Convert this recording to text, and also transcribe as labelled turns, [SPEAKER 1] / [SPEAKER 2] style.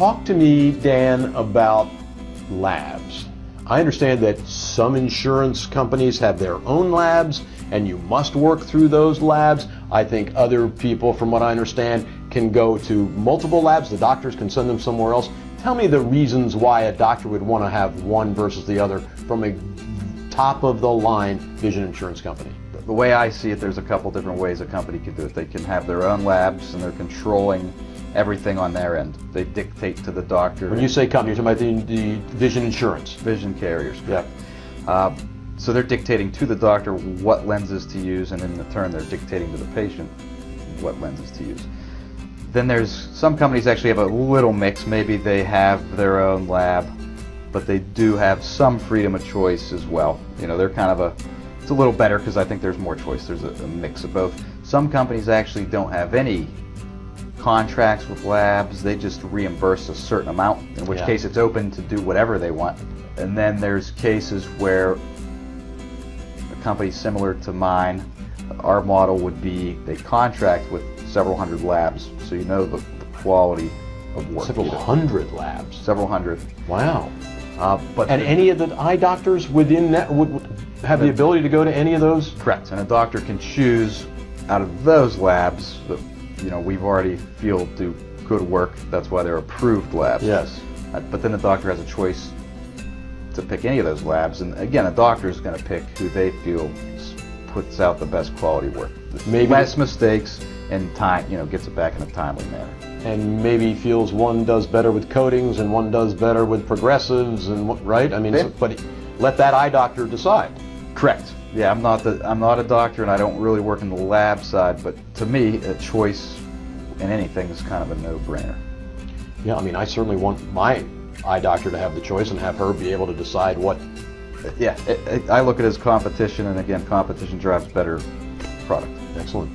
[SPEAKER 1] Talk to me, Dan, about labs. I understand that some insurance companies have their own labs and you must work through those labs. I think other people, from what I understand, can go to multiple labs. The doctors can send them somewhere else. Tell me the reasons why a doctor would want to have one versus the other from a top-of-the-line vision insurance company.
[SPEAKER 2] The way I see it, there's a couple different ways a company could do it. They can have their own labs and they're controlling everything on their end. They dictate to the doctor.
[SPEAKER 1] When you say company, you're talking about the vision insurance.
[SPEAKER 2] Vision carriers.
[SPEAKER 1] Yeah.
[SPEAKER 2] So they're dictating to the doctor what lenses to use, and in turn they're dictating to the patient what lenses to use. Then there's some companies actually have a little mix. Maybe they have their own lab, but they do have some freedom of choice as well. You know, they're kind of it's a little better because I think there's more choice. There's a mix of both. Some companies actually don't have any contracts with labs. They just reimburse a certain amount, in which case it's open to do whatever they want. And then there's cases where a company similar to mine, our model would be they contract with several hundred labs, so you know the quality of work.
[SPEAKER 1] Several hundred labs.
[SPEAKER 2] Several hundred.
[SPEAKER 1] Wow. And any of the eye doctors within that would have the ability to go to any of those?
[SPEAKER 2] Correct. And a doctor can choose out of those labs that, you know, we've already feel do good work. That's why they're approved labs.
[SPEAKER 1] Yes.
[SPEAKER 2] But then the doctor has a choice to pick any of those labs, and again, a doctor is going to pick who they feel puts out the best quality work.
[SPEAKER 1] Maybe
[SPEAKER 2] less mistakes and time, you know, gets it back in a timely manner.
[SPEAKER 1] And maybe feels one does better with coatings and one does better with progressives, and right? I mean, but let that eye doctor decide.
[SPEAKER 2] Correct. Yeah, I'm not a doctor, and I don't really work in the lab side. But to me, a choice in anything is kind of a no-brainer.
[SPEAKER 1] Yeah, I mean, I certainly want my eye doctor to have the choice and have her be able to decide what.
[SPEAKER 2] Yeah, I look at it as competition, and again, competition drives better product.
[SPEAKER 1] Excellent.